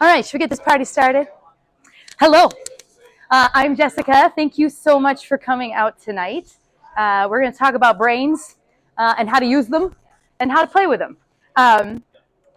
All right, should we get this party started? Hello, I'm Jessica. Thank you so much for coming out tonight. We're going to talk about brains and how to use them and how to play with them. Um,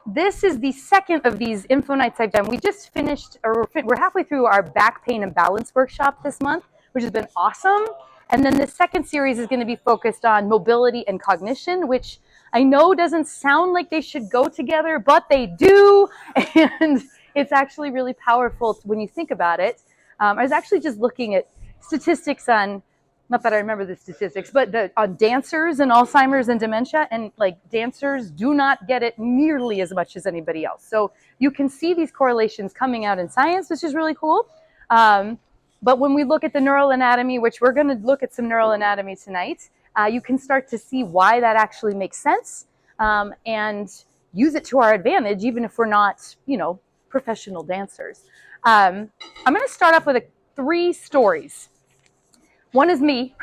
this is the second of these info nights I've done. We just finished, or we're halfway through our back pain and balance workshop this month, which has been awesome. And then the second series is going to be focused on mobility and cognition, which I know doesn't sound like they should go together, but they do. And it's actually really powerful when you think about it. I was actually just looking at statistics on, not that I remember the statistics, but on dancers and Alzheimer's and dementia, and like dancers do not get it nearly as much as anybody else. So you can see these correlations coming out in science, which is really cool. But when we look at the neural anatomy, which we're going to look at some neural anatomy tonight, you can start to see why that actually makes sense and use it to our advantage, even if we're not, professional dancers. I'm going to start off with 3 stories. One is me,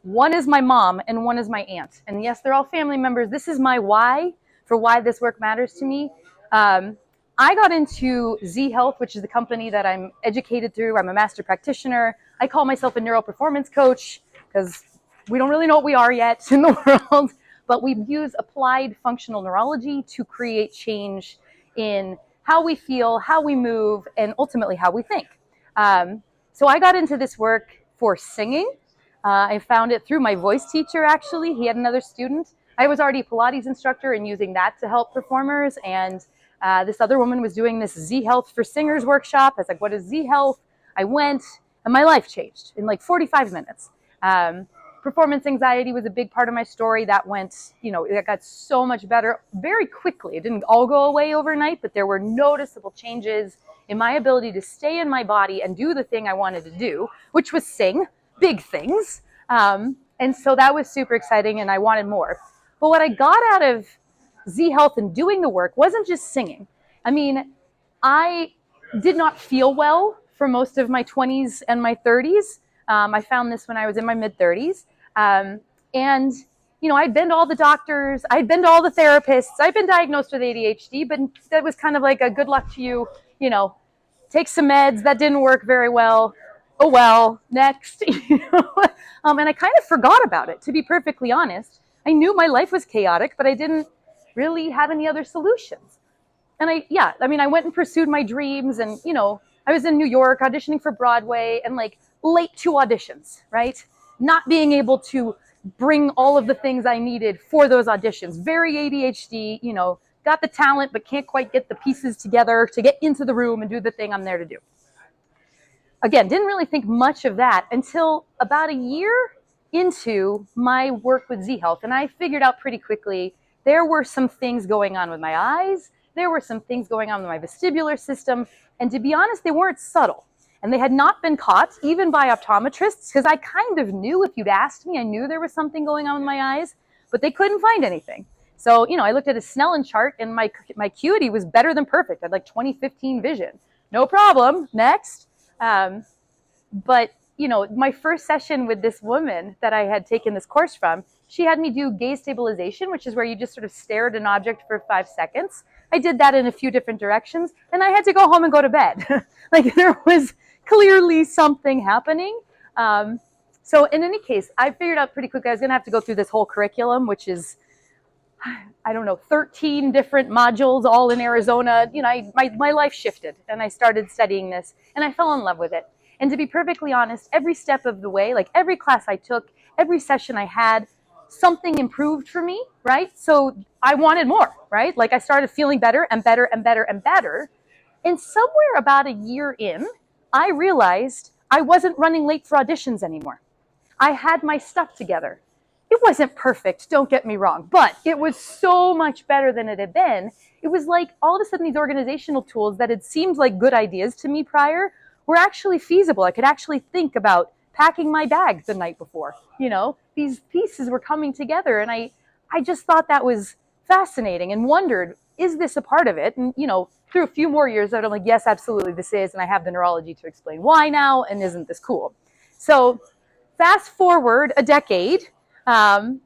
one is my mom, and one is my aunt. And yes, they're all family members. This is my why for why this work matters to me. I got into Z Health, which is the company that I'm educated through. I'm a master practitioner. I call myself a neural performance coach because we don't really know what we are yet in the world, but we use applied functional neurology to create change in how we feel, how we move, and ultimately how we think. So I got into this work for singing. I found it through my voice teacher, actually. He had another student. I was already a Pilates instructor and using that to help performers. And this other woman was doing this Z Health for Singers workshop. I was like, what is Z Health? I went, and my life changed in like 45 minutes. Performance anxiety was a big part of my story. That went, it got so much better very quickly. It didn't all go away overnight, but there were noticeable changes in my ability to stay in my body and do the thing I wanted to do, which was sing big things. And so that was super exciting and I wanted more. But what I got out of Z Health and doing the work wasn't just singing. I mean, I did not feel well for most of my 20s and my 30s. I found this when I was in my mid 30s. And, I'd been to all the doctors, I'd been to all the therapists, I'd been diagnosed with ADHD, but that was kind of like a good luck to you, take some meds, that didn't work very well. Oh, well, next. And I kind of forgot about it, to be perfectly honest. I knew my life was chaotic, but I didn't really have any other solutions. And I went and pursued my dreams and, I was in New York auditioning for Broadway and like late to auditions, right? Not being able to bring all of the things I needed for those auditions. Very ADHD, got the talent, but can't quite get the pieces together to get into the room and do the thing I'm there to do. Again, didn't really think much of that until about a year into my work with Z Health. And I figured out pretty quickly there were some things going on with my eyes. There were some things going on with my vestibular system. And to be honest, they weren't subtle. And they had not been caught, even by optometrists, because I kind of knew, if you'd asked me, I knew there was something going on with my eyes, but they couldn't find anything. So, I looked at a Snellen chart and my acuity was better than perfect. I had like 20/15 vision. No problem. Next. But my first session with this woman that I had taken this course from, she had me do gaze stabilization, which is where you just sort of stare at an object for 5 seconds. I did that in a few different directions, and I had to go home and go to bed. Like there was clearly something happening. So in any case, I figured out pretty quickly I was going to have to go through this whole curriculum, which is, 13 different modules all in Arizona. My life shifted and I started studying this and I fell in love with it. And to be perfectly honest, every step of the way, like every class I took, every session I had, something improved for me, right? So I wanted more, right? Like I started feeling better and better and better and better. And somewhere about a year in, I realized I wasn't running late for auditions anymore. I had my stuff together. It wasn't perfect, don't get me wrong, but it was so much better than it had been. It was like all of a sudden these organizational tools that had seemed like good ideas to me prior were actually feasible. I could actually think about packing my bag the night before. These pieces were coming together and I just thought that was fascinating and wondered, is this a part of it? And, through a few more years, I'm like, yes, absolutely this is. And I have the neurology to explain why now. And isn't this cool? So fast forward a decade, I've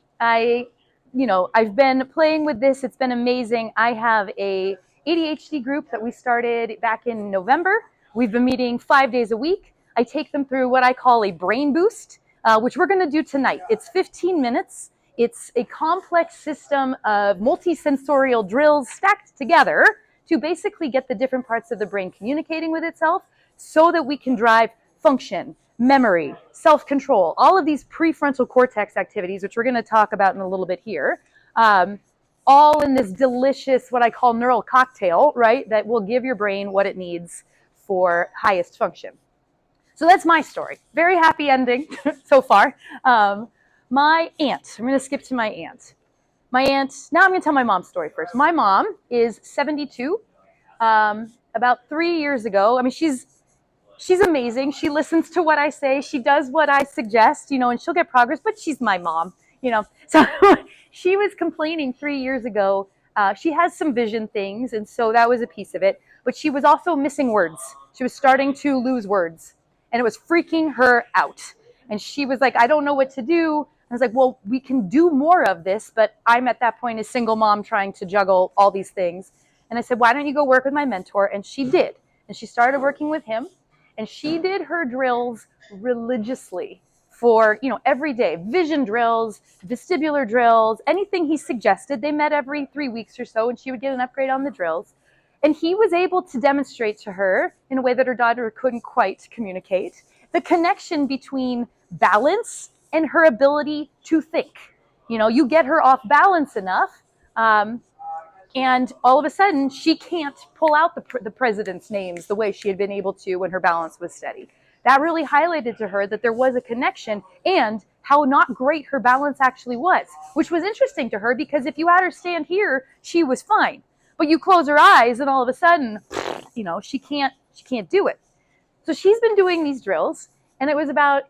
been playing with this. It's been amazing. I have a ADHD group that we started back in November. We've been meeting 5 days a week. I take them through what I call a brain boost, which we're going to do tonight. It's 15 minutes. It's a complex system of multisensorial drills stacked together to basically get the different parts of the brain communicating with itself so that we can drive function, memory, self-control, all of these prefrontal cortex activities, which we're going to talk about in a little bit here, all in this delicious, what I call neural cocktail, right, that will give your brain what it needs for highest function. So that's my story. Very happy ending so far. My aunt, I'm going to skip to my aunt. My aunt, now I'm going to tell my mom's story first. My mom is 72. About 3 years ago, I mean, she's amazing. She listens to what I say. She does what I suggest, you know, and she'll get progress, but she's my mom, you know. So she was complaining 3 years ago. She has some vision things, and so that was a piece of it. But she was also missing words. She was starting to lose words, and it was freaking her out. And she was like, I don't know what to do. I was like, well, we can do more of this, but I'm at that point a single mom trying to juggle all these things. And I said, why don't you go work with my mentor? And she did. And she started working with him. And she did her drills religiously for, you know, every day. Vision drills, vestibular drills, anything he suggested. They met every 3 weeks or so, and she would get an upgrade on the drills. And he was able to demonstrate to her, in a way that her daughter couldn't quite communicate, the connection between balance and her ability to think. You know, you get her off balance enough, and all of a sudden, she can't pull out the president's names the way she had been able to when her balance was steady. That really highlighted to her that there was a connection and how not great her balance actually was, which was interesting to her because if you had her stand here, she was fine. But you close her eyes and all of a sudden, you know, she can't do it. So she's been doing these drills, and it was about,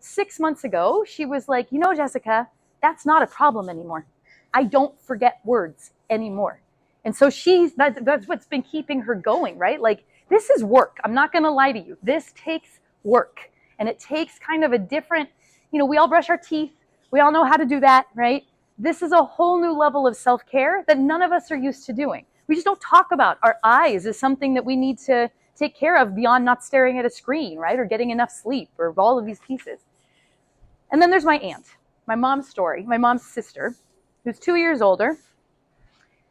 6 months ago, she was like, Jessica, that's not a problem anymore. I don't forget words anymore. And so that's what's been keeping her going, right? Like, this is work. I'm not going to lie to you. This takes work. And it takes kind of a different, we all brush our teeth. We all know how to do that, right? This is a whole new level of self-care that none of us are used to doing. We just don't talk about. Our eyes is something that we need to take care of beyond not staring at a screen, right? Or getting enough sleep, or all of these pieces. And then there's my aunt, my mom's story, my mom's sister, who's 2 years older,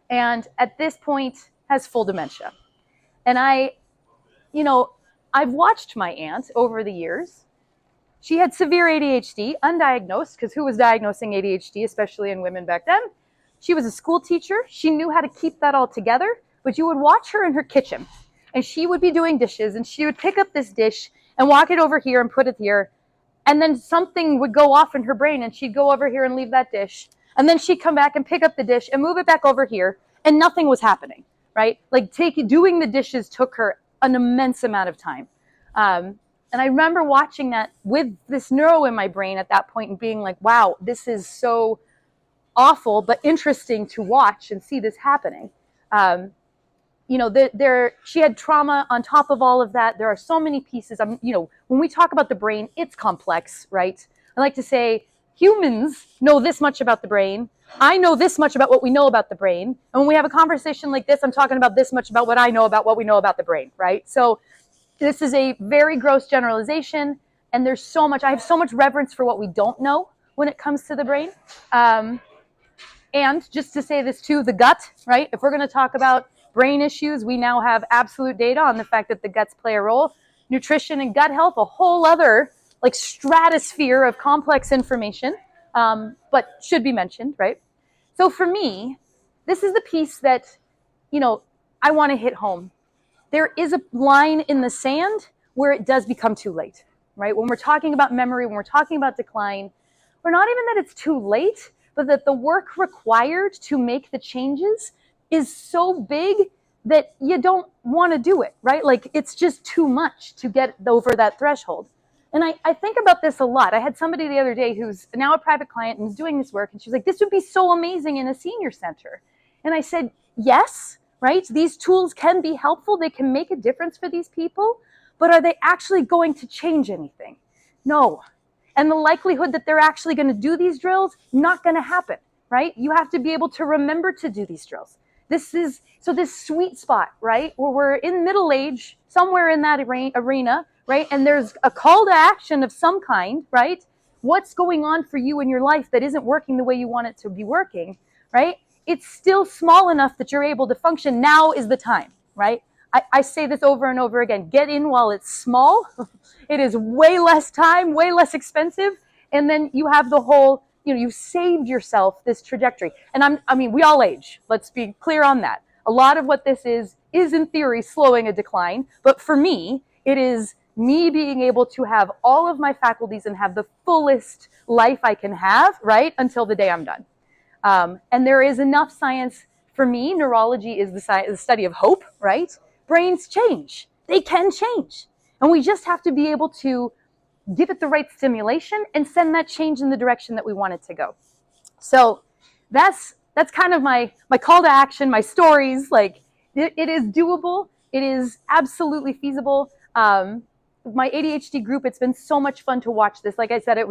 and at this point has full dementia. And I've watched my aunt over the years. She had severe ADHD, undiagnosed, because who was diagnosing ADHD, especially in women back then? She was a school teacher. She knew how to keep that all together, but you would watch her in her kitchen, and she would be doing dishes, and she would pick up this dish and walk it over here and put it here, and then something would go off in her brain, and she'd go over here and leave that dish, and then she'd come back and pick up the dish and move it back over here, and nothing was happening, right? Like doing the dishes took her an immense amount of time. And I remember watching that with this neuro in my brain at that point and being like, wow, this is so awful, but interesting to watch and see this happening. She had trauma on top of all of that. There are so many pieces. When we talk about the brain, it's complex, right? I like to say humans know this much about the brain. I know this much about what we know about the brain. And when we have a conversation like this, I'm talking about this much about what I know about what we know about the brain, right? So this is a very gross generalization. And I have so much reverence for what we don't know when it comes to the brain. And just to say this too, the gut, right? If we're going to talk about brain issues, we now have absolute data on the fact that the guts play a role. Nutrition and gut health, a whole other stratosphere of complex information, but should be mentioned, right? So for me, this is the piece that, I want to hit home. There is a line in the sand where it does become too late, right? When we're talking about memory, when we're talking about decline, we're not even that it's too late, but that the work required to make the changes is so big that you don't want to do it, right? Like, it's just too much to get over that threshold. And I think about this a lot. I had somebody the other day who's now a private client and is doing this work, and she's like, this would be so amazing in a senior center. And I said, yes, right? These tools can be helpful. They can make a difference for these people, but are they actually going to change anything? No. And the likelihood that they're actually going to do these drills, not going to happen, right? You have to be able to remember to do these drills. This sweet spot, right, where we're in middle age, somewhere in that arena, right, and there's a call to action of some kind, right? What's going on for you in your life that isn't working the way you want it to be working, right? It's still small enough that you're able to function. Now is the time, right? I say this over and over again. Get in while it's small. It is way less time, way less expensive. And then you have the whole, you've saved yourself this trajectory. And we all age. Let's be clear on that. A lot of what this is in theory slowing a decline. But for me, it is me being able to have all of my faculties and have the fullest life I can have, right, until the day I'm done. And there is enough science for me. Neurology is the study of hope, right? Brains change. They can change. And we just have to be able to give it the right stimulation and send that change in the direction that we want it to go. So that's kind of my call to action, my stories. Like, it is doable. It is absolutely feasible. My ADHD group, it's been so much fun to watch this. Like I said, I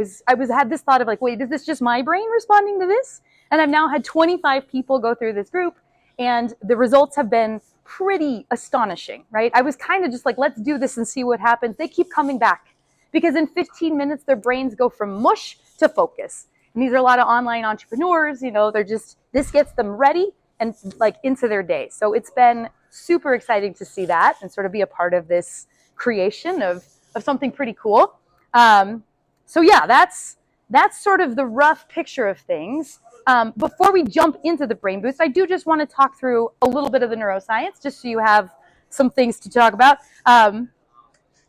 had this thought of like, wait, is this just my brain responding to this? And I've now had 25 people go through this group, and the results have been pretty astonishing, right? I was kind of just like, let's do this and see what happens. They keep coming back because in 15 minutes, their brains go from mush to focus. And these are a lot of online entrepreneurs, this gets them ready and like into their day. So it's been super exciting to see that and sort of be a part of this creation of something pretty cool. So yeah, that's sort of the rough picture of things. Before we jump into the Brain Boost, I do just want to talk through a little bit of the neuroscience, just so you have some things to talk about.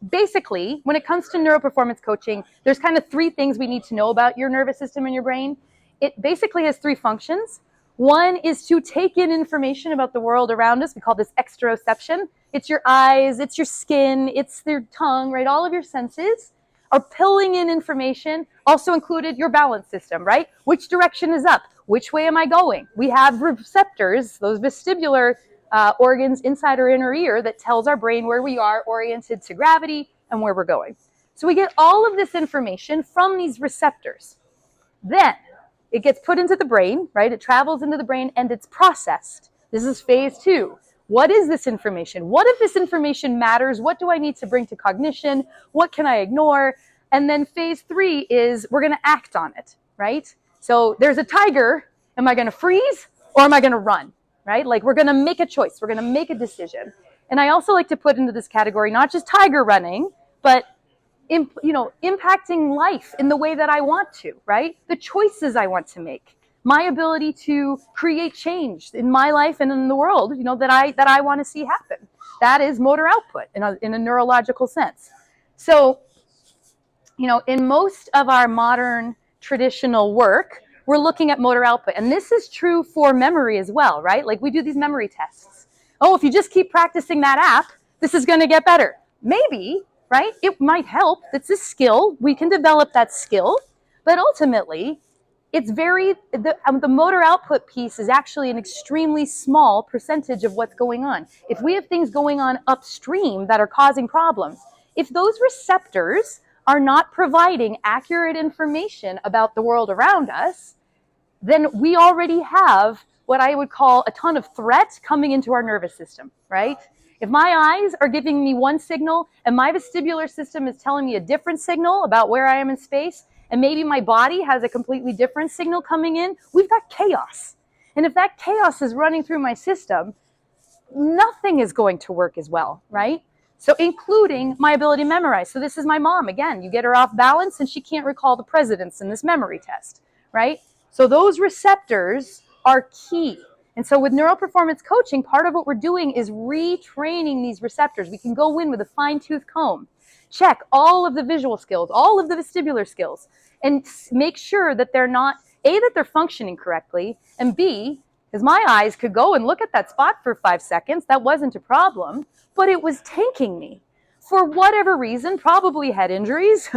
Basically, when it comes to neuroperformance coaching, there's kind of three things we need to know about your nervous system and your brain. It basically has three functions. One is to take in information about the world around us. We call this exteroception. It's your eyes, it's your skin, it's your tongue, right? All of your senses are pulling in information, also included your balance system, right? Which direction is up? Which way am I going? We have receptors, those vestibular organs inside our inner ear that tells our brain where we are oriented to gravity and where we're going. So we get all of this information from these receptors. Then it gets put into the brain, right? It travels into the brain and it's processed. This is phase 2. What is this information? What if this information matters? What do I need to bring to cognition? What can I ignore? And then phase 3 is we're going to act on it, right? So there's a tiger. Am I going to freeze or am I going to run, right? Like, we're going to make a choice. We're going to make a decision. And I also like to put into this category not just tiger running, but impacting life in the way that I want to, right? The choices I want to make. My ability to create change in my life and in the world, that I want to see happen. That is motor output in a neurological sense. So, in most of our modern traditional work, we're looking at motor output. And this is true for memory as well, right? Like, we do these memory tests. Oh, if you just keep practicing that app, this is going to get better. Maybe, right? It might help. It's a skill. We can develop that skill. But ultimately, it's the motor output piece is actually an extremely small percentage of what's going on. If we have things going on upstream that are causing problems, if those receptors are not providing accurate information about the world around us, then we already have what I would call a ton of threat coming into our nervous system, right? If my eyes are giving me one signal and my vestibular system is telling me a different signal about where I am in space, and maybe my body has a completely different signal coming in, we've got chaos. And if that chaos is running through my system, nothing is going to work as well, right? So including my ability to memorize. So this is my mom. Again, you get her off balance and she can't recall the presidents in this memory test, right? So those receptors are key. And so with neuroperformance coaching, part of what we're doing is retraining these receptors. We can go in with a fine-tooth comb, check all of the visual skills, all of the vestibular skills, and make sure that they're not, A, that they're functioning correctly, and B, because my eyes could go and look at that spot for 5 seconds. That wasn't a problem, but it was tanking me. For whatever reason, probably head injuries,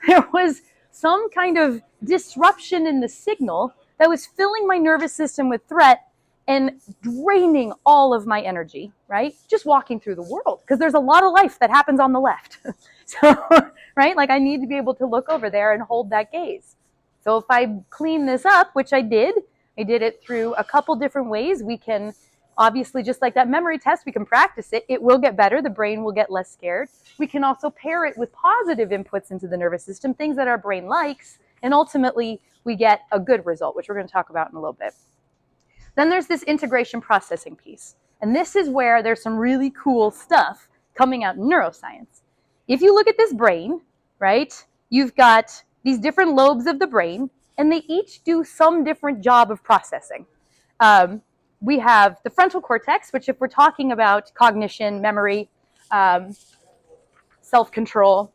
there was some kind of disruption in the signal that was filling my nervous system with threat and draining all of my energy, right? Just walking through the world, because there's a lot of life that happens on the left. So, right? Like, I need to be able to look over there and hold that gaze. So if I clean this up, which I did it through a couple different ways. We can Obviously, just like that memory test, we can practice it. It will get better. The brain will get less scared. We can also pair it with positive inputs into the nervous system, things that our brain likes, and ultimately we get a good result, which we're going to talk about in a little bit. Then there's this integration processing piece. And this is where there's some really cool stuff coming out in neuroscience. If you look at this brain, right, you've got these different lobes of the brain, and they each do some different job of processing. We have the frontal cortex, which if we're talking about cognition, memory, self-control,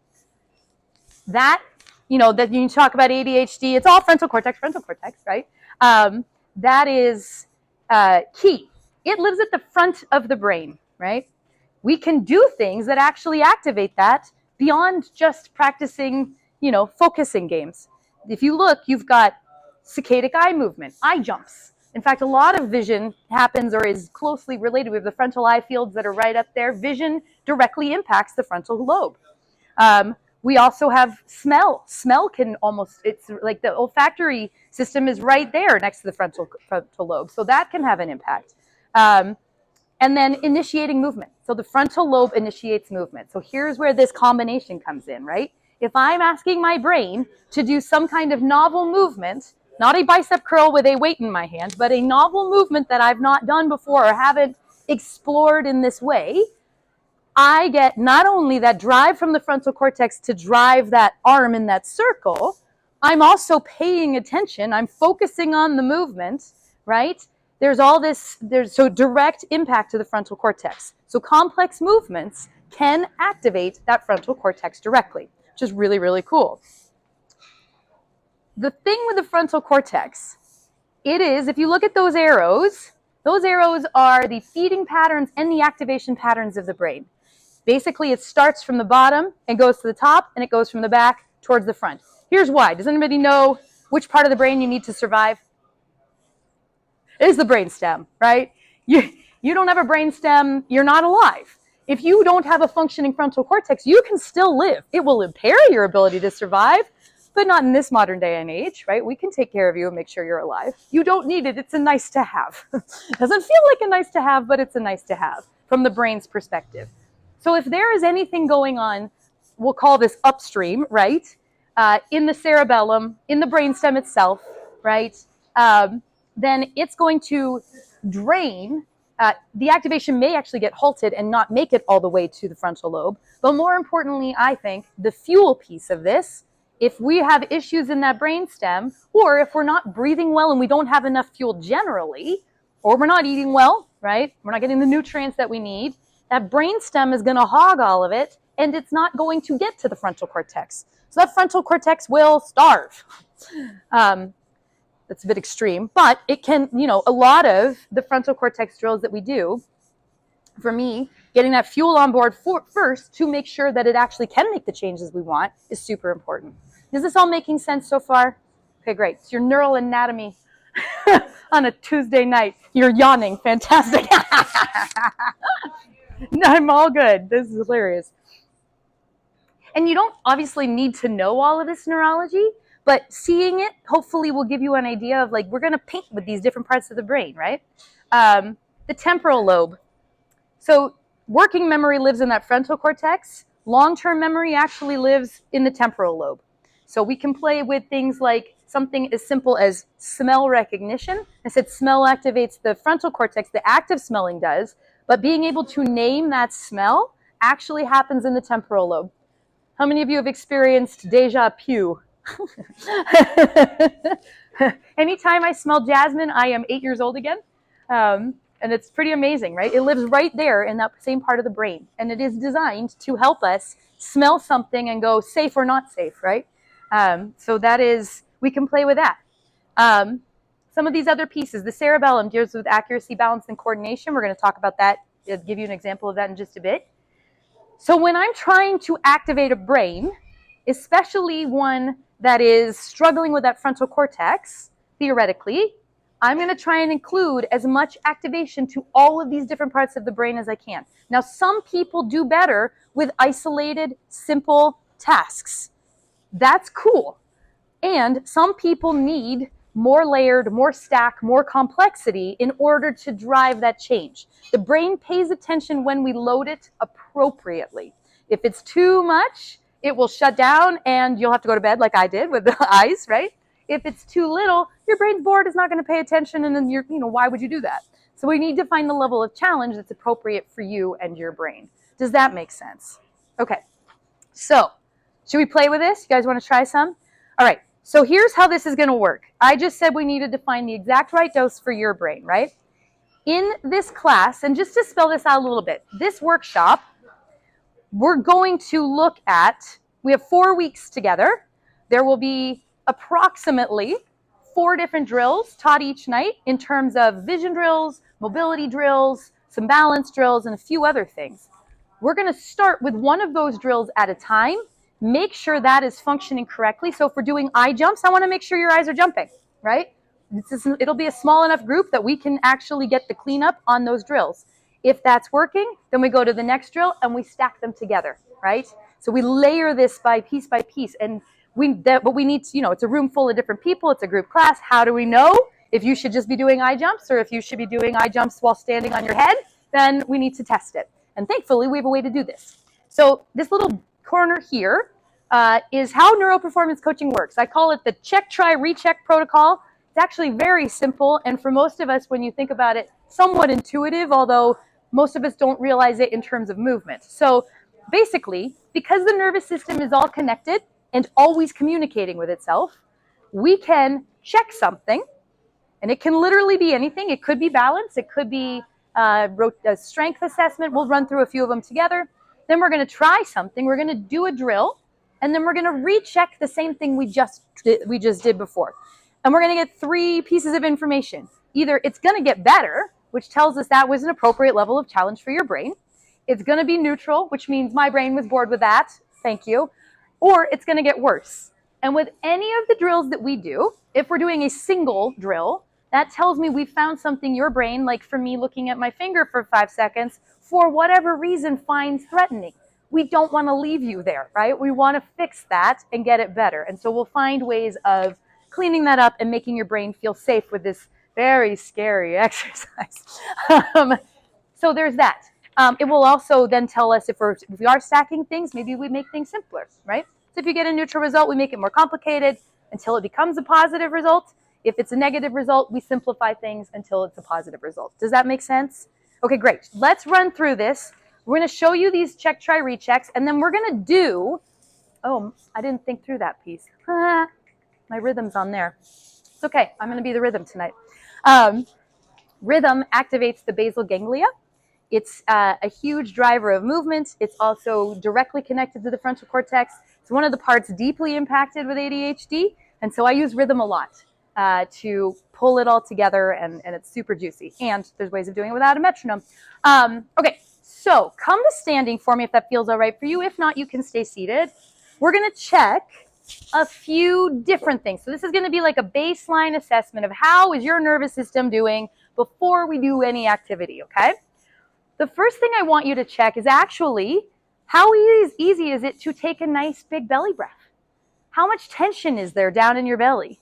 that, that you talk about ADHD, it's all frontal cortex, right? That is key. It lives at the front of the brain, right? We can do things that actually activate that beyond just practicing, focusing games. If you look, you've got saccadic eye movement, eye jumps. In fact, a lot of vision happens or is closely related with the frontal eye fields that are right up there. Vision directly impacts the frontal lobe. We also have smell. Smell can it's like the olfactory system is right there next to the frontal lobe. So that can have an impact. And then initiating movement. So the frontal lobe initiates movement. So here's where this combination comes in, right? If I'm asking my brain to do some kind of novel movement, not a bicep curl with a weight in my hand, but a novel movement that I've not done before or haven't explored in this way, I get not only that drive from the frontal cortex to drive that arm in that circle, I'm also paying attention. I'm focusing on the movement, right? There's so direct impact to the frontal cortex. So complex movements can activate that frontal cortex directly, which is really, really cool. The thing with the frontal cortex, it is, if you look at those arrows are the feeding patterns and the activation patterns of the brain. Basically, it starts from the bottom and goes to the top, and it goes from the back towards the front. Here's why. Does anybody know which part of the brain you need to survive? It is the brainstem, right? You don't have a brainstem, you're not alive. If you don't have a functioning frontal cortex, you can still live. It will impair your ability to survive, but not in this modern day and age, right? We can take care of you and make sure you're alive. You don't need it. It's a nice to have. Doesn't feel like a nice to have, but it's a nice to have from the brain's perspective. So if there is anything going on, we'll call this upstream, right? In the cerebellum, in the brainstem itself, right? Then it's going to drain. The activation may actually get halted and not make it all the way to the frontal lobe. But more importantly, I think the fuel piece of this, if we have issues in that brainstem, or if we're not breathing well and we don't have enough fuel generally, or we're not eating well, right? We're not getting the nutrients that we need, that brainstem is going to hog all of it, and it's not going to get to the frontal cortex. So that frontal cortex will starve. That's a bit extreme, but it can, a lot of the frontal cortex drills that we do, for me, getting that fuel on board first to make sure that it actually can make the changes we want is super important. Is this all making sense so far? Okay, great. It's your neural anatomy on a Tuesday night. You're yawning. Fantastic. No, I'm all good. This is hilarious. And you don't obviously need to know all of this neurology, but seeing it hopefully will give you an idea of we're going to paint with these different parts of the brain, right? The temporal lobe. So working memory lives in that frontal cortex. Long-term memory actually lives in the temporal lobe. So we can play with things like something as simple as smell recognition. I said smell activates the frontal cortex, the active smelling does, but being able to name that smell actually happens in the temporal lobe. How many of you have experienced deja vu? Anytime I smell jasmine, I am 8 years old again. And it's pretty amazing, right? It lives right there in that same part of the brain. And it is designed to help us smell something and go safe or not safe, right? So that is, we can play with that. Some of these other pieces, the cerebellum deals with accuracy, balance, and coordination. We're going to talk about that. I'll give you an example of that in just a bit. So when I'm trying to activate a brain, especially one that is struggling with that frontal cortex, theoretically, I'm going to try and include as much activation to all of these different parts of the brain as I can. Now, some people do better with isolated, simple tasks. That's cool. And some people need more layered, more stack, more complexity in order to drive that change. The brain pays attention when we load it appropriately. If it's too much, it will shut down and you'll have to go to bed like I did with the eyes, right? If it's too little, your brain's bored, it's not going to pay attention, and then why would you do that? So we need to find the level of challenge that's appropriate for you and your brain. Does that make sense? Okay, so should we play with this? You guys want to try some? All right, so here's how this is going to work. I just said we needed to find the exact right dose for your brain, right? In this class, and just to spell this out a little bit, this workshop, we're going to look at, we have 4 weeks together. There will be approximately 4 different drills taught each night in terms of vision drills, mobility drills, some balance drills, and a few other things. We're going to start with one of those drills at a time. Make sure that is functioning correctly. So if we're doing eye jumps, I want to make sure your eyes are jumping, right? It'll be a small enough group that we can actually get the cleanup on those drills. If that's working, then we go to the next drill and we stack them together, right? So we layer this by piece, and but we need to, it's a room full of different people. It's a group class. How do we know if you should just be doing eye jumps or if you should be doing eye jumps while standing on your head? Then we need to test it. And thankfully, we have a way to do this. So this little corner here is how neuroperformance coaching works. I call it the check, try, recheck protocol. It's actually very simple. And for most of us, when you think about it, somewhat intuitive, although most of us don't realize it in terms of movement. So basically, because the nervous system is all connected and always communicating with itself, we can check something, and it can literally be anything. It could be balance. It could be a strength assessment. We'll run through a few of them together. Then we're going to try something. We're going to do a drill, and then we're going to recheck the same thing we just did before. And we're going to get 3 pieces of information. Either it's going to get better, which tells us that was an appropriate level of challenge for your brain. It's going to be neutral, which means my brain was bored with that. Thank you. Or it's going to get worse. And with any of the drills that we do, if we're doing a single drill, that tells me we found something your brain, like for me looking at my finger for 5 seconds, for whatever reason finds threatening. We don't want to leave you there, right? We want to fix that and get it better. And so we'll find ways of cleaning that up and making your brain feel safe with this very scary exercise. So there's that. It will also then tell us if we are stacking things, maybe we make things simpler, right? So if you get a neutral result, we make it more complicated until it becomes a positive result. If it's a negative result, we simplify things until it's a positive result. Does that make sense? Okay, great. Let's run through this. We're going to show you these check, try, rechecks, and then we're going to do, oh, I didn't think through that piece. My rhythm's on there. It's okay. I'm going to be the rhythm tonight. Rhythm activates the basal ganglia. It's a huge driver of movement. It's also directly connected to the frontal cortex. It's one of the parts deeply impacted with ADHD, and so I use rhythm a lot to pull it all together, and it's super juicy. And there's ways of doing it without a metronome. Okay, so come to standing for me if that feels all right for you. If not, you can stay seated. We're going to check a few different things. So this is going to be like a baseline assessment of how is your nervous system doing before we do any activity, okay? The first thing I want you to check is actually how easy is it to take a nice big belly breath? How much tension is there down in your belly?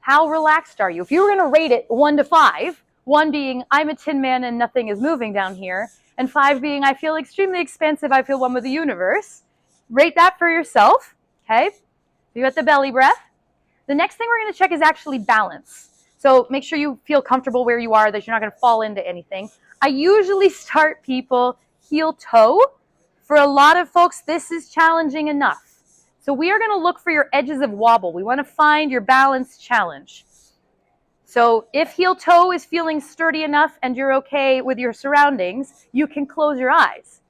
How relaxed are you? If you were going to rate it 1 to 5, 1 being I'm a tin man and nothing is moving down here, and 5 being I feel extremely expansive, I feel one with the universe, rate that for yourself, okay? You got the belly breath. The next thing we're going to check is actually balance. So make sure you feel comfortable where you are, that you're not going to fall into anything. I usually start people heel-toe. For a lot of folks, this is challenging enough. So we are going to look for your edges of wobble. We want to find your balance challenge. So if heel-toe is feeling sturdy enough and you're okay with your surroundings, you can close your eyes.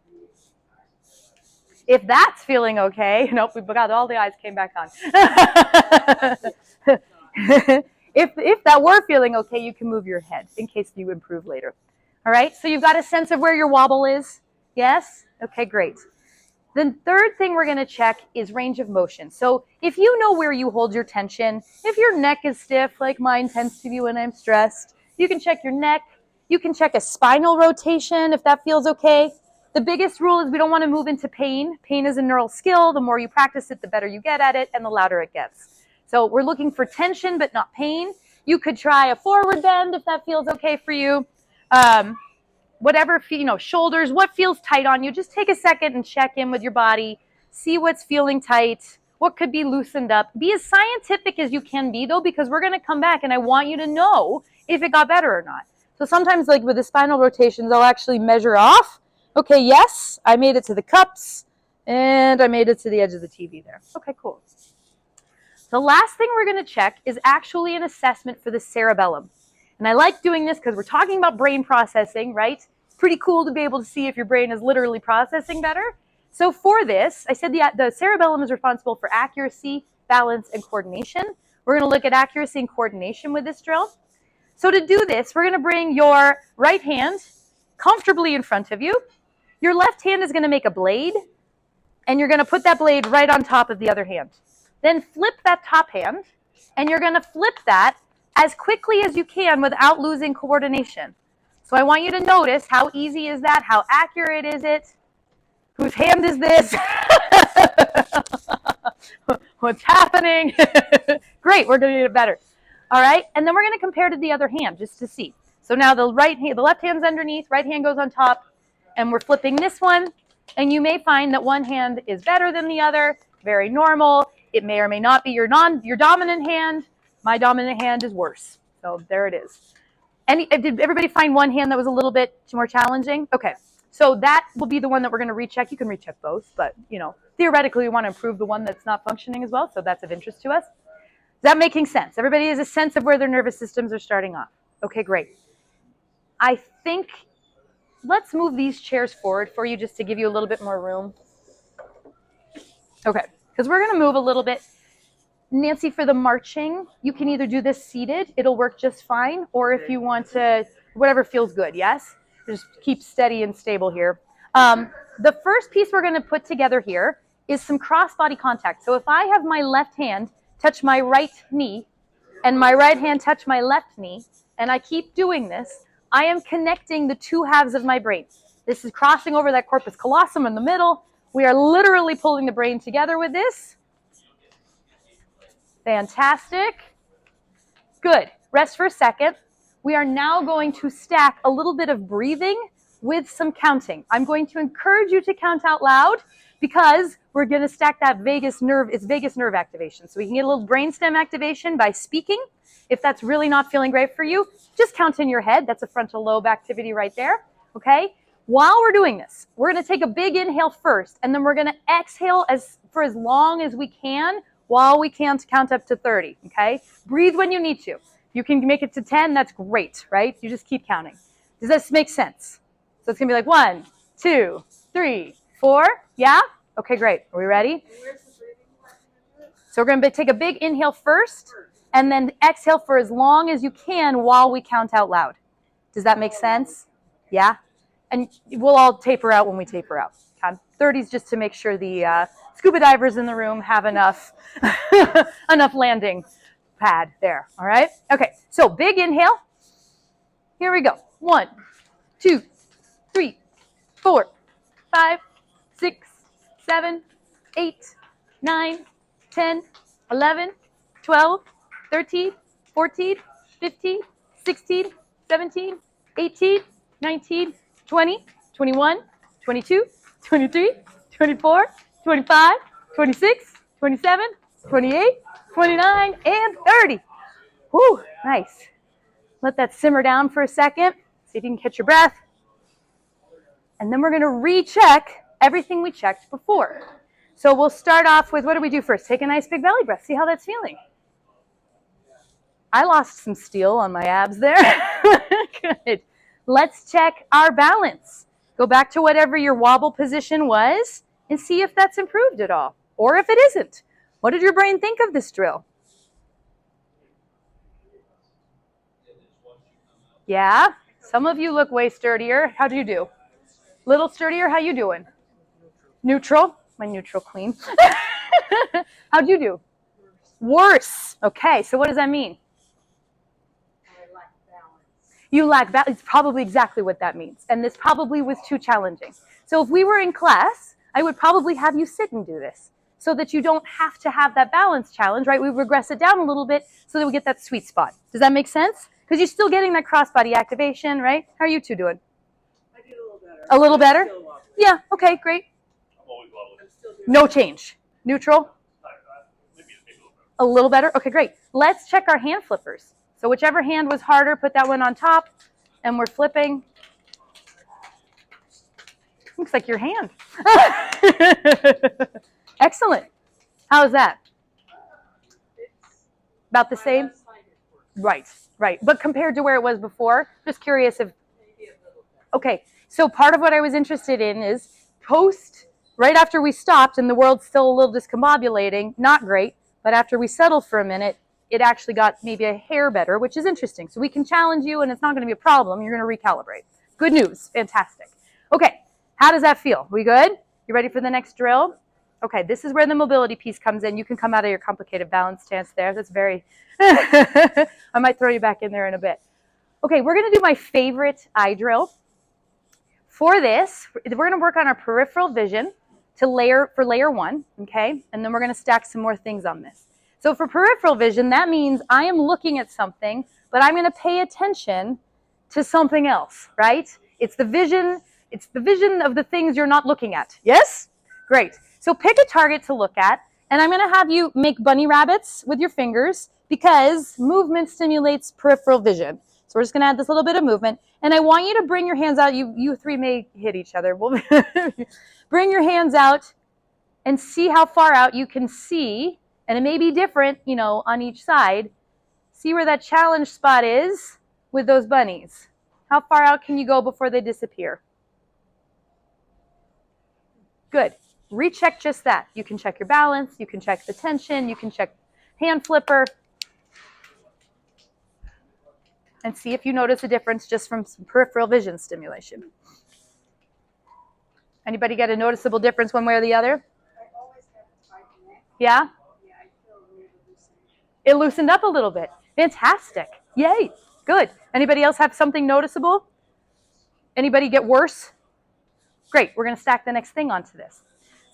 If that's feeling okay, nope, we got all the eyes came back on. If that were feeling okay, you can move your head in case you improve later. All right, so you've got a sense of where your wobble is? Yes? Okay, great. The third thing we're going to check is range of motion. So if you know where you hold your tension, if your neck is stiff, like mine tends to be when I'm stressed, you can check your neck. You can check a spinal rotation if that feels okay. The biggest rule is we don't want to move into pain. Pain is a neural skill. The more you practice it, the better you get at it and the louder it gets. So we're looking for tension but not pain. You could try a forward bend if that feels okay for you. Whatever, shoulders, what feels tight on you. Just take a second and check in with your body. See what's feeling tight, what could be loosened up. Be as scientific as you can be, though, because we're going to come back and I want you to know if it got better or not. So sometimes, like with the spinal rotations, I'll actually measure off. Okay, yes, I made it to the cups, and I made it to the edge of the TV there. Okay, cool. The last thing we're going to check is actually an assessment for the cerebellum. And I like doing this because we're talking about brain processing, right? It's pretty cool to be able to see if your brain is literally processing better. So for this, I said the cerebellum is responsible for accuracy, balance, and coordination. We're going to look at accuracy and coordination with this drill. So to do this, we're going to bring your right hand comfortably in front of you. Your left hand is going to make a blade, and you're going to put that blade right on top of the other hand. Then flip that top hand, and you're going to flip that as quickly as you can without losing coordination. So I want you to notice how easy is that, how accurate is it? Whose hand is this? What's happening? Great, we're going to get it better. All right, and then we're going to compare to the other hand just to see. So now the left hand's underneath, right hand goes on top, and we're flipping this one. And you may find that one hand is better than the other, very normal. It may or may not be your dominant hand. My dominant hand is worse. So there it is. Did everybody find one hand that was a little bit more challenging? Okay. So that will be the one that we're going to recheck. You can recheck both, but theoretically we want to improve the one that's not functioning as well, so that's of interest to us. Is that making sense? Everybody has a sense of where their nervous systems are starting off. Okay, great. I think let's move these chairs forward for you just to give you a little bit more room. Okay, because we're going to move a little bit. Nancy, for the marching, you can either do this seated, it'll work just fine, or if you want to, whatever feels good, yes? Just keep steady and stable here. The first piece we're going to put together here is some cross-body contact. So if I have my left hand touch my right knee and my right hand touch my left knee, and I keep doing this, I am connecting the two halves of my brain. This is crossing over that corpus callosum in the middle. We are literally pulling the brain together with this. Fantastic. Good. Rest for a second. We are now going to stack a little bit of breathing with some counting. I'm going to encourage you to count out loud because we're going to stack that vagus nerve. It's vagus nerve activation. So we can get a little brainstem activation by speaking. If that's really not feeling great for you, just count in your head. That's a frontal lobe activity right there. Okay? While we're doing this, we're going to take a big inhale first, and then we're going to exhale for as long as we can while we can't count up to 30. Okay? Breathe when you need to. You can make it to 10, that's great, right? You just keep counting. Does this make sense? So it's going to be like 1, 2, 3, 4. Yeah? Okay, great. Are we ready? So we're going to take a big inhale first, and then exhale for as long as you can while we count out loud. Does that make sense? Yeah? And we'll all taper out when we taper out. 30 is just to make sure the scuba divers in the room have enough landing pad there. All right? Okay, so big inhale. Here we go. 1, 2, 3, 4, 5, 6, 7, 8, 9, 10, 11, 12, 13, 14, 15, 16, 17, 18, 19, 20, 21, 22, 23, 24, 25, 26, 27, 28, 29, and 30. Whew, nice. Let that simmer down for a second. See if you can catch your breath. And then we're going to recheck everything we checked before. So we'll start off with, what do we do first? Take a nice big belly breath. See how that's feeling. I lost some steel on my abs there. Good. Let's check our balance. Go back to whatever your wobble position was and see if that's improved at all, or if it isn't. What did your brain think of this drill? Yeah? Some of you look way sturdier. How do you do? Little sturdier? How you doing? Neutral? My neutral queen. How'd you do? Worse. Okay, so what does that mean? I lack balance. You lack balance. It's probably exactly what that means. And this probably was too challenging. So if we were in class, I would probably have you sit and do this. so that you don't have to have that balance challenge, right? We regress it down a little bit so that we get that sweet spot. Does that make sense? Because you're still getting that crossbody activation, right? How are you two doing? I did a little better. A little better? Still wobbly. Yeah, okay, great. I'm still doing No change. Neutral? A little better? Okay, great. Let's check our hand flippers. So whichever hand was harder, put that one on top, and we're flipping. Looks like your hand. Excellent. How's that? About the same? Right, right. But compared to where it was before, just curious if, Maybe a little better. okay. So part of what I was interested in is right after we stopped and the world's still a little discombobulating, not great, but after we settled for a minute, it actually got maybe a hair better, which is interesting. So we can challenge you and it's not going to be a problem. You're going to recalibrate. Good news. Fantastic. Okay. How does that feel? We good? You ready for the next drill? Okay, this is where the mobility piece comes in. You can come out of your complicated balance stance there. That's very, I might throw you back in there in a bit. Okay, we're going to do my favorite eye drill. For this, we're going to work on our peripheral vision for layer 1, okay? And then we're going to stack some more things on this. So for peripheral vision, that means I am looking at something, but I'm going to pay attention to something else, right? It's the vision of the things you're not looking at. Yes? Great. So pick a target to look at, and I'm going to have you make bunny rabbits with your fingers because movement stimulates peripheral vision. So we're just going to add this little bit of movement, and I want you to bring your hands out. You three may hit each other. Bring your hands out and see how far out you can see, and it may be different, on each side. See where that challenge spot is with those bunnies. How far out can you go before they disappear? Good. Recheck just that. You can check your balance. You can check the tension. You can check hand flipper. And see if you notice a difference just from some peripheral vision stimulation. Anybody get a noticeable difference one way or the other? I always have a tight neck. Yeah? Yeah, I feel a little loosened. It loosened up a little bit. Fantastic. Yay. Good. Anybody else have something noticeable? Anybody get worse? Great. We're going to stack the next thing onto this.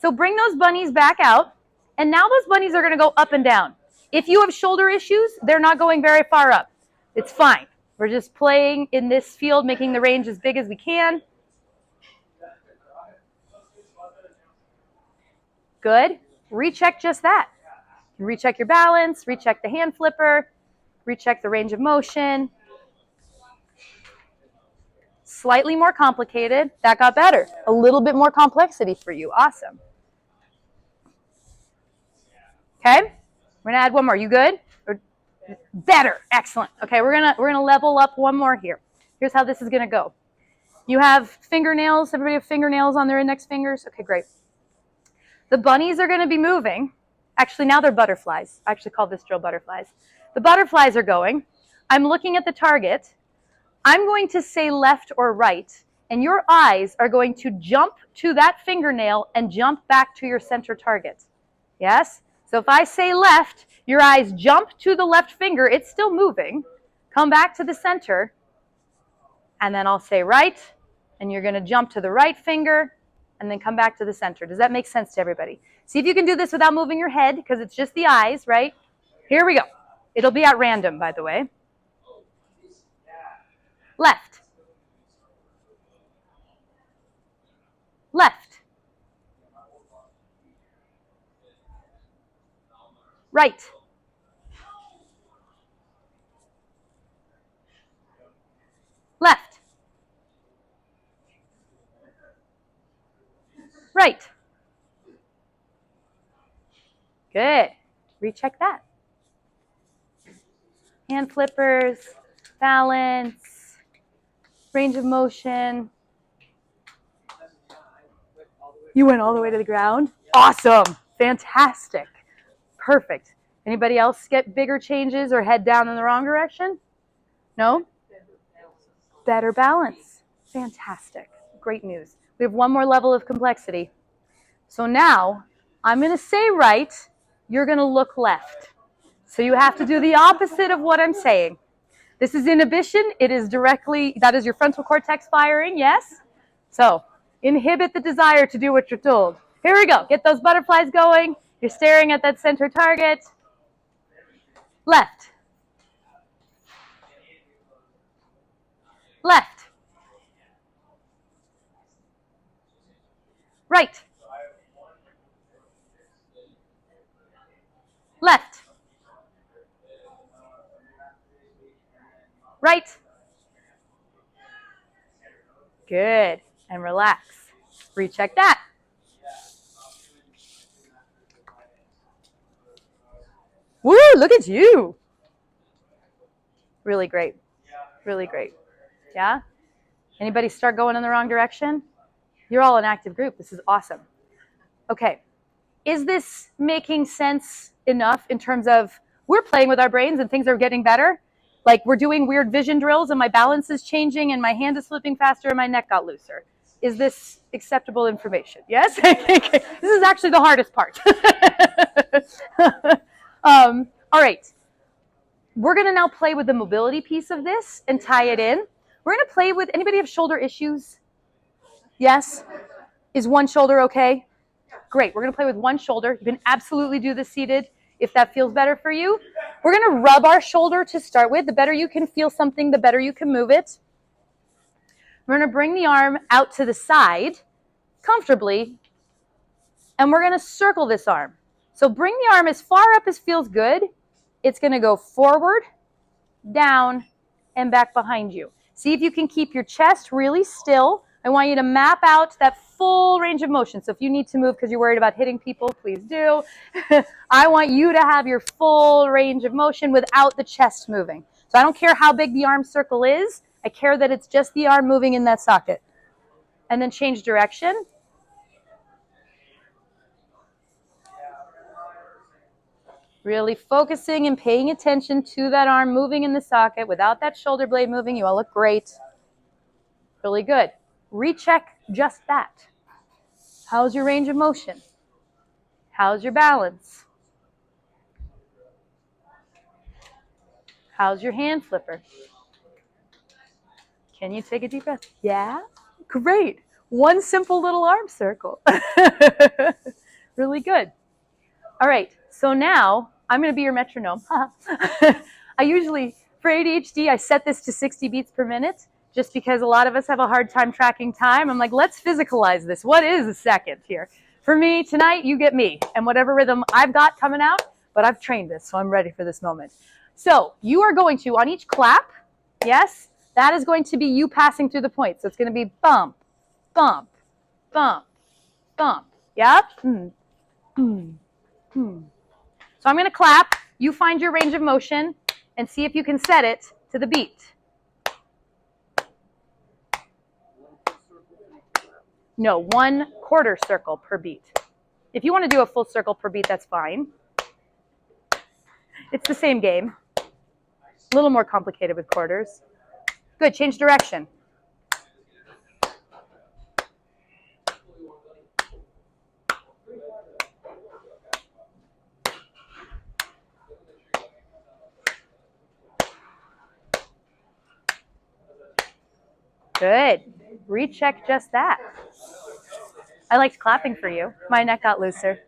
So bring those bunnies back out. And now those bunnies are going to go up and down. If you have shoulder issues, they're not going very far up. It's fine. We're just playing in this field, making the range as big as we can. Good. Recheck just that. Recheck your balance, recheck the hand flipper, recheck the range of motion. Slightly more complicated. That got better. A little bit more complexity for you. Awesome. Okay. We're gonna add one more. You good? Or better. Excellent. Okay, we're gonna level up one more here. Here's how this is gonna go. You have fingernails. Everybody have fingernails on their index fingers? Okay, great. The bunnies are gonna be moving. Actually, now they're butterflies. I actually call this drill butterflies. The butterflies are going. I'm looking at the target. I'm going to say left or right, and your eyes are going to jump to that fingernail and jump back to your center target. Yes? So if I say left, your eyes jump to the left finger. It's still moving. Come back to the center, and then I'll say right, and you're going to jump to the right finger, and then come back to the center. Does that make sense to everybody? See if you can do this without moving your head, because it's just the eyes, right? Here we go. It'll be at random, by the way. Left. Left. Right. Left. Right. Good. Recheck that. Hand flippers, balance, range of motion. You went all the way to the ground? Awesome. Fantastic. Perfect. Anybody else get bigger changes or head down in the wrong direction? No? Better balance. Fantastic. Great news. We have one more level of complexity. So now I'm going to say right. You're going to look left. So you have to do the opposite of what I'm saying. This is inhibition. It is directly, that is your frontal cortex firing, yes? So inhibit the desire to do what you're told. Here we go. Get those butterflies going. You're staring at that center target. Left. Left. Right. Left. Right. Good. And relax. Recheck that. Woo, look at you. Really great. Really great. Yeah? Anybody start going in the wrong direction? You're all an active group. This is awesome. Okay. Is this making sense enough in terms of we're playing with our brains and things are getting better? Like we're doing weird vision drills and my balance is changing and my hand is flipping faster and my neck got looser. Is this acceptable information? Yes? This is actually the hardest part. All right. We're going to now play with the mobility piece of this and tie it in. We're going to play with, anybody have shoulder issues? Yes? Is one shoulder okay? Great. We're going to play with one shoulder. You can absolutely do this seated if that feels better for you. We're going to rub our shoulder to start with. The better you can feel something, the better you can move it. We're going to bring the arm out to the side comfortably, and we're going to circle this arm. So bring the arm as far up as feels good. It's going to go forward, down, and back behind you. See if you can keep your chest really still. I want you to map out that full range of motion. So if you need to move because you're worried about hitting people, please do. I want you to have your full range of motion without the chest moving. So I don't care how big the arm circle is. I care that it's just the arm moving in that socket. And then change direction. Really focusing and paying attention to that arm moving in the socket without that shoulder blade moving. You all look great. Really good. Recheck just that. How's your range of motion? How's your balance? How's your hand flipper? Can you take a deep breath? Yeah? Great. One simple little arm circle. Really good. All right. So now I'm going to be your metronome. I usually, for ADHD, I set this to 60 beats per minute just because a lot of us have a hard time tracking time. I'm like, let's physicalize this. What is a second here? For me, tonight, you get me and whatever rhythm I've got coming out, but I've trained this, so I'm ready for this moment. So you are going to, on each clap, yes, that is going to be you passing through the points. So it's going to be bump, bump, bump, bump. Yeah? So I'm going to clap. You find your range of motion and see if you can set it to the beat. No, 1/4 circle per beat. If you want to do a full circle per beat, that's fine. It's the same game. A little more complicated with quarters. Good, change direction. Good. Recheck just that. I liked clapping for you. My neck got looser.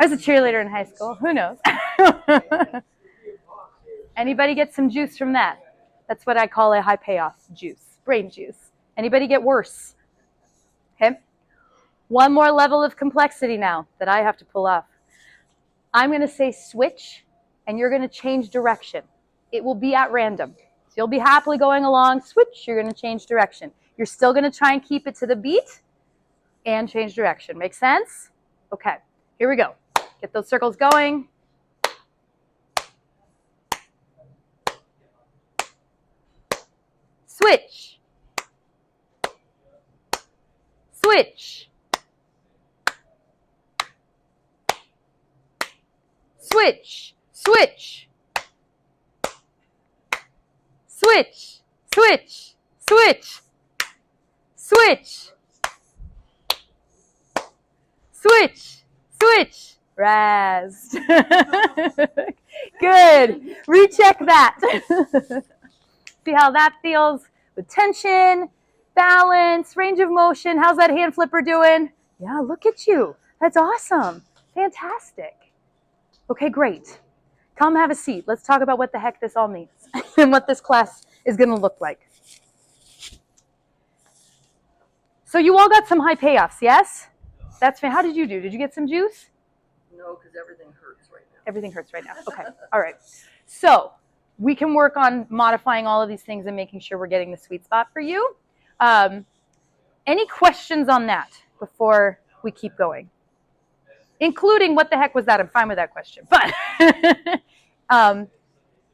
I was a cheerleader in high school. Who knows? Anybody get some juice from that? That's what I call a high payoff juice, brain juice. Anybody get worse? Okay. One more level of complexity now that I have to pull off. I'm going to say switch, and you're going to change direction. It will be at random. So you'll be happily going along, switch, you're going to change direction. You're still going to try and keep it to the beat and change direction. Make sense? Okay, here we go. Get those circles going. Switch. Switch. Switch. Switch. Switch. Switch. Switch. Switch. Switch. Switch. Rest. Good. Recheck that. See how that feels with tension, balance, range of motion. How's that hand flipper doing? Yeah, look at you. That's awesome. Fantastic. Okay, great. Come have a seat. Let's talk about what the heck this all means and what this class is going to look like. So you all got some high payoffs, yes? That's fine. How did you do? Did you get some juice? No, because everything hurts right now. Everything hurts right now. Okay. All right. So we can work on modifying all of these things and making sure we're getting the sweet spot for you. Any questions on that before we keep going? Including what the heck was that? I'm fine with that question. But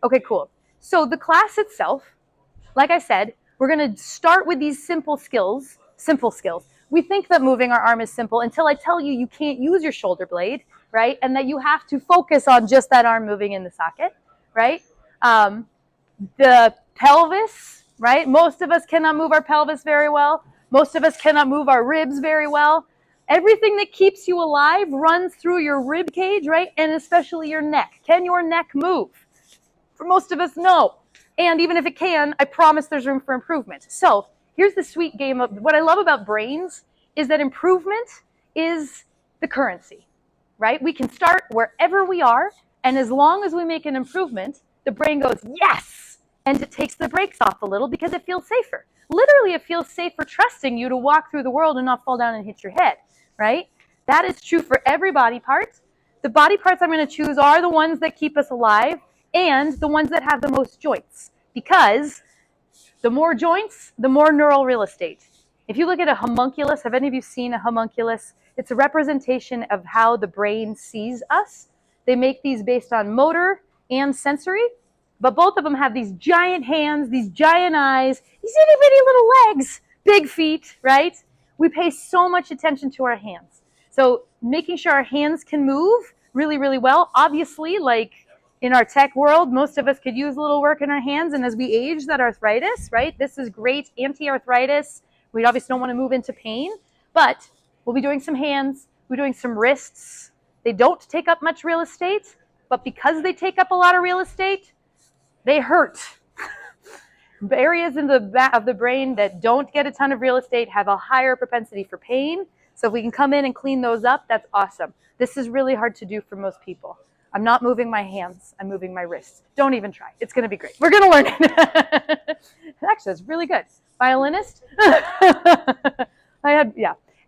okay, cool. So the class itself, like I said, we're going to start with these simple skills. We think that moving our arm is simple until I tell you can't use your shoulder blade, right? And that you have to focus on just that arm moving in the socket, right? The pelvis, right? Most of us cannot move our pelvis very well. Most of us cannot move our ribs very well. Everything that keeps you alive runs through your rib cage, right? And especially your neck. Can your neck move? For most of us, no. And even if it can, I promise there's room for improvement. So here's the sweet game of what I love about brains is that improvement is the currency, right? We can start wherever we are, and as long as we make an improvement, the brain goes, yes! And it takes the brakes off a little because it feels safer. Literally, it feels safer trusting you to walk through the world and not fall down and hit your head, right? That is true for every body part. The body parts I'm going to choose are the ones that keep us alive and the ones that have the most joints, because the more joints, the more neural real estate. If you look at a homunculus, have any of you seen a homunculus? It's a representation of how the brain sees us. They make these based on motor and sensory, but both of them have these giant hands, these giant eyes, these itty bitty little legs, big feet, right? We pay so much attention to our hands. So making sure our hands can move really, really well. Obviously, like in our tech world, most of us could use a little work in our hands, and as we age, that arthritis, right? This is great anti-arthritis. We obviously don't want to move into pain, but we'll be doing some hands, we're doing some wrists. They don't take up much real estate, but because they take up a lot of real estate, they hurt. Areas in the back of the brain that don't get a ton of real estate have a higher propensity for pain. So if we can come in and clean those up, that's awesome. This is really hard to do for most people. I'm not moving my hands, I'm moving my wrists. Don't even try. It's going to be great. We're going to learn it. Actually, it's really good. Violinist?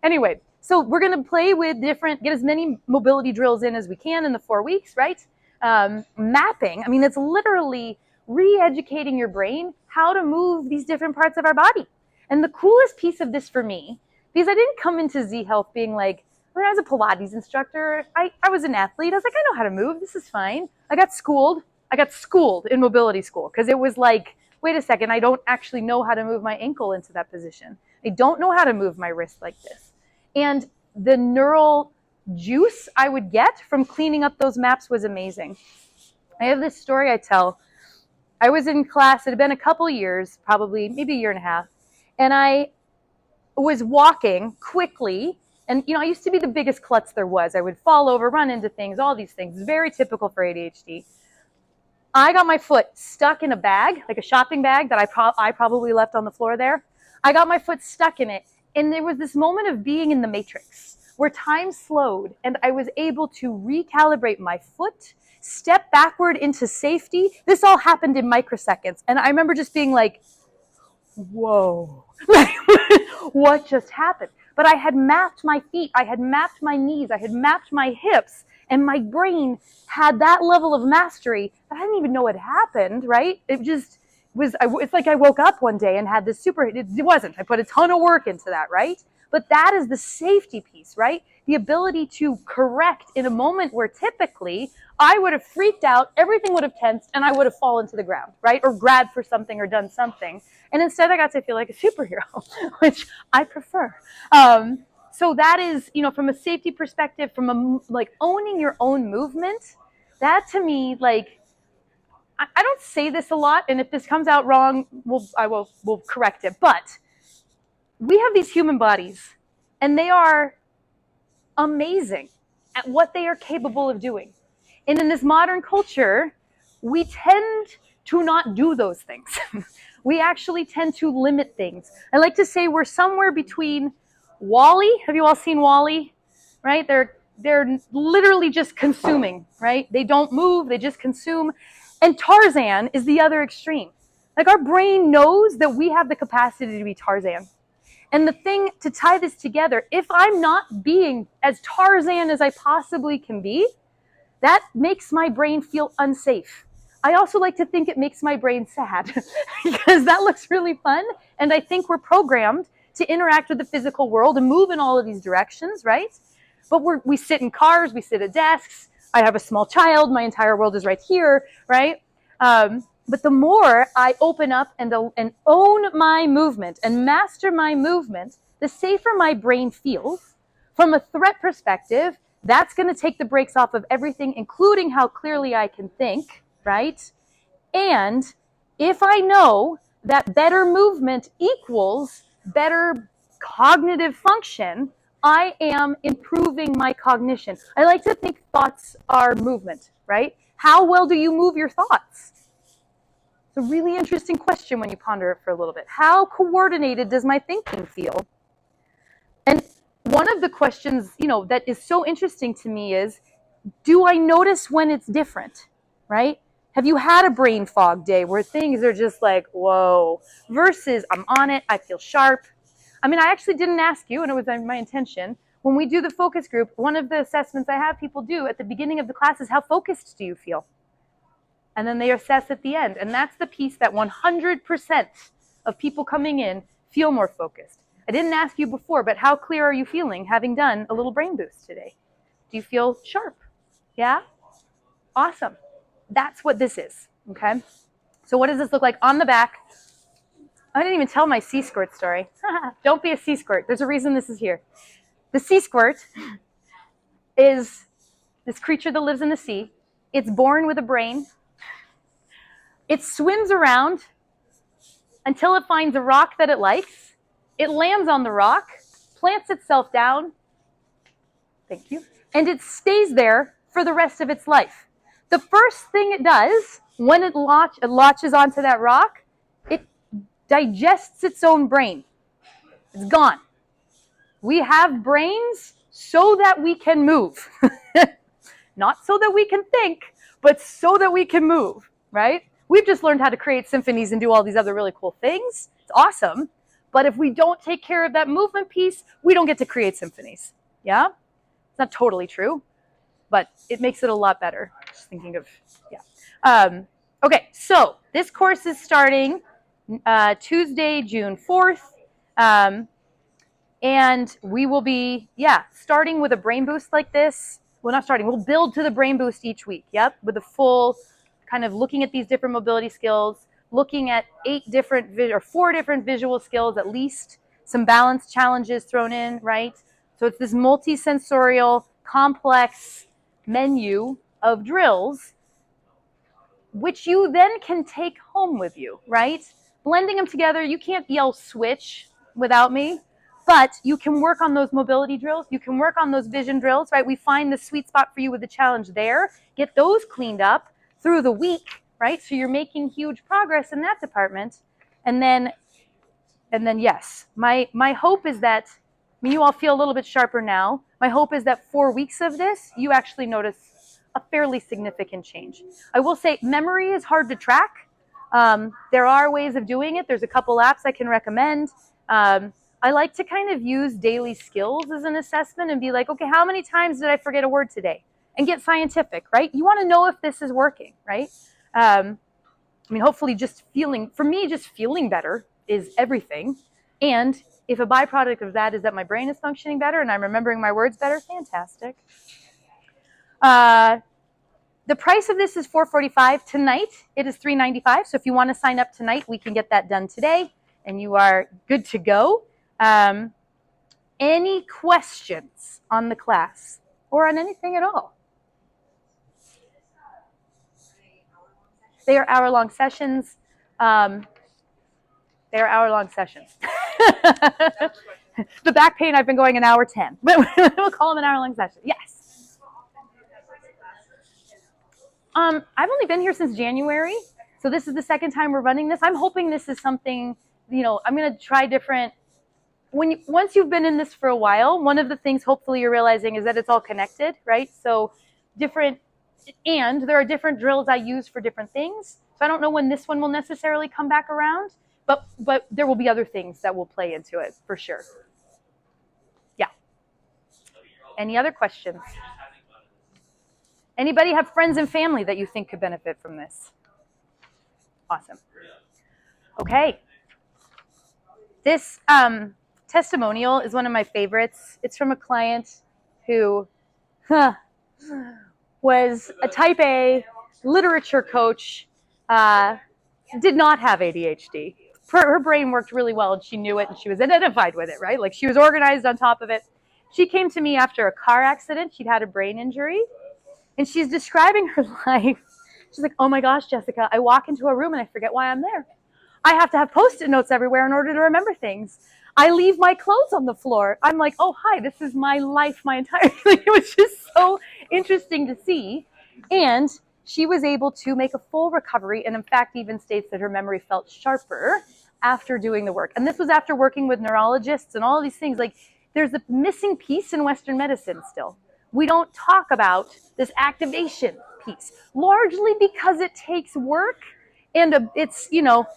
Anyway, so we're going to play with get as many mobility drills in as we can in the 4 weeks, right? Mapping, I mean, it's literally re-educating your brain how to move these different parts of our body. And the coolest piece of this for me, because I didn't come into Z Health being like, when I was a Pilates instructor, I was an athlete. I was like, I know how to move. This is fine. I got schooled in mobility school because it was like, wait a second, I don't actually know how to move my ankle into that position. I don't know how to move my wrist like this. And the neural juice I would get from cleaning up those maps was amazing. I have this story I tell. I was in class, it had been a couple years, probably maybe a year and a half, and I was walking quickly. And, I used to be the biggest klutz there was. I would fall over, run into things, all these things. Very typical for ADHD. I got my foot stuck in a bag, like a shopping bag that I probably left on the floor there. I got my foot stuck in it. And there was this moment of being in the matrix where time slowed and I was able to recalibrate my foot, step backward into safety. This all happened in microseconds. And I remember just being like, whoa, what just happened? But I had mapped my feet, I had mapped my knees, I had mapped my hips, and my brain had that level of mastery that I didn't even know had happened, right? It just was, it's like I woke up one day and had this it wasn't. I put a ton of work into that, right? But that is the safety piece, right? The ability to correct in a moment where typically I would have freaked out, everything would have tensed, and I would have fallen to the ground, right? Or grabbed for something or done something. And instead I got to feel like a superhero, which I prefer. So that is, from a safety perspective, from owning your own movement, that to me, I don't say this a lot, and if this comes out wrong, we'll correct it. But we have these human bodies, and they are amazing at what they are capable of doing. And in this modern culture, we tend to not do those things. We actually tend to limit things. I like to say we're somewhere between WALL-E. Have you all seen WALL-E? Right? They're they're literally just consuming, right? They don't move, they just consume. And Tarzan is the other extreme. Like our brain knows that we have the capacity to be Tarzan. And the thing to tie this together, if I'm not being as Tarzan as I possibly can be, that makes my brain feel unsafe. I also like to think it makes my brain sad because that looks really fun. And I think we're programmed to interact with the physical world and move in all of these directions, right? But we sit in cars, we sit at desks. I have a small child. My entire world is right here, right? But the more I open up and own my movement and master my movement, the safer my brain feels. From a threat perspective, that's going to take the brakes off of everything, including how clearly I can think, right? And if I know that better movement equals better cognitive function, I am improving my cognition. I like to think thoughts are movement, right? How well do you move your thoughts? It's a really interesting question when you ponder it for a little bit. How coordinated does my thinking feel? And one of the questions, that is so interesting to me is, do I notice when it's different, right? Have you had a brain fog day where things are just like, whoa, versus I'm on it, I feel sharp. I mean, I actually didn't ask you, and it was my intention. When we do the focus group, one of the assessments I have people do at the beginning of the class is, how focused do you feel? And then they assess at the end. And that's the piece that 100% of people coming in feel more focused. I didn't ask you before, but how clear are you feeling having done a little brain boost today? Do you feel sharp? Yeah? Awesome. That's what this is, okay? So what does this look like? On the back, I didn't even tell my sea squirt story. Don't be a sea squirt. There's a reason this is here. The sea squirt is this creature that lives in the sea. It's born with a brain. It swims around until it finds a rock that it likes. It lands on the rock, plants itself down, thank you, and it stays there for the rest of its life. The first thing it does when it latches onto that rock, it digests its own brain. It's gone. We have brains so that we can move. Not so that we can think, but so that we can move, right? We've just learned how to create symphonies and do all these other really cool things. It's awesome. But if we don't take care of that movement piece, we don't get to create symphonies. Yeah? It's not totally true, but it makes it a lot better. Just thinking of, yeah. Okay, so this course is starting Tuesday, June 4th. And we will be, starting with a brain boost like this. Well, not starting. We'll build to the brain boost each week, with a full kind of looking at these different mobility skills, looking at 4 different visual skills at least, some balance challenges thrown in, right? So it's this multi-sensorial, complex menu of drills, which you then can take home with you, right? Blending them together, you can't yell switch without me, but you can work on those mobility drills. You can work on those vision drills, right? We find the sweet spot for you with the challenge there. Get those cleaned up through the week, right? So you're making huge progress in that department. And then yes, my hope is that, you all feel a little bit sharper now. My hope is that 4 weeks of this, you actually notice a fairly significant change. I will say memory is hard to track. There are ways of doing it. There's a couple apps I can recommend. I like to kind of use daily skills as an assessment and be like, okay, how many times did I forget a word today? And get scientific, right? You want to know if this is working, right? Hopefully just feeling better is everything. And if a byproduct of that is that my brain is functioning better and I'm remembering my words better, fantastic. The price of this is $445. Tonight, it is $395. So if you want to sign up tonight, we can get that done today and you are good to go. Any questions on the class or on anything at all? They are hour-long sessions. The back pain, I've been going an hour 10. But we'll call them an hour-long session. Yes. I've only been here since January, so this is the second time we're running this. I'm hoping this is something, I'm going to try different once you've been in this for a while, one of the things hopefully you're realizing is that it's all connected, right? So there are different drills I use for different things. So I don't know when this one will necessarily come back around, but there will be other things that will play into it for sure. Yeah. Any other questions? Anybody have friends and family that you think could benefit from this? Awesome. Okay. This testimonial is one of my favorites. It's from a client who was a type A literature coach, did not have ADHD. Her brain worked really well and she knew it and she was identified with it, right? Like she was organized on top of it. She came to me after a car accident. She'd had a brain injury and she's describing her life. She's like, oh my gosh, Jessica, I walk into a room and I forget why I'm there. I have to have Post-it notes everywhere in order to remember things. I leave my clothes on the floor. I'm like, oh, hi, this is my life, my entire life. It was just so interesting to see. And she was able to make a full recovery and in fact even states that her memory felt sharper after doing the work. And this was after working with neurologists and all of these things. Like there's a missing piece in Western medicine still. We don't talk about this activation piece, largely because it takes work and it's,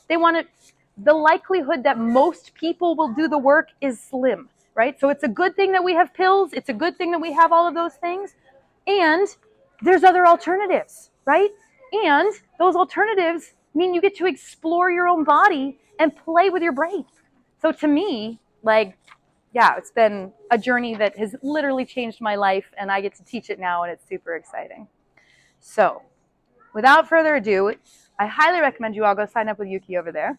they want it, the likelihood that most people will do the work is slim, right? So it's a good thing that we have pills. It's a good thing that we have all of those things. And there's other alternatives, right? And those alternatives mean you get to explore your own body and play with your brain. So to me, it's been a journey that has literally changed my life and I get to teach it now and it's super exciting. So without further ado, I highly recommend you all go sign up with Yuki over there.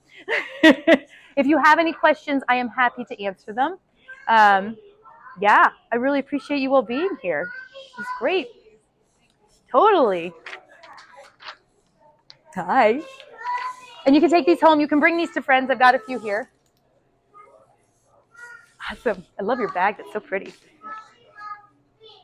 If you have any questions, I am happy to answer them. I really appreciate you all being here. It's great. Totally. Hi. And you can take these home. You can bring these to friends. I've got a few here. Awesome. I love your bag. That's so pretty.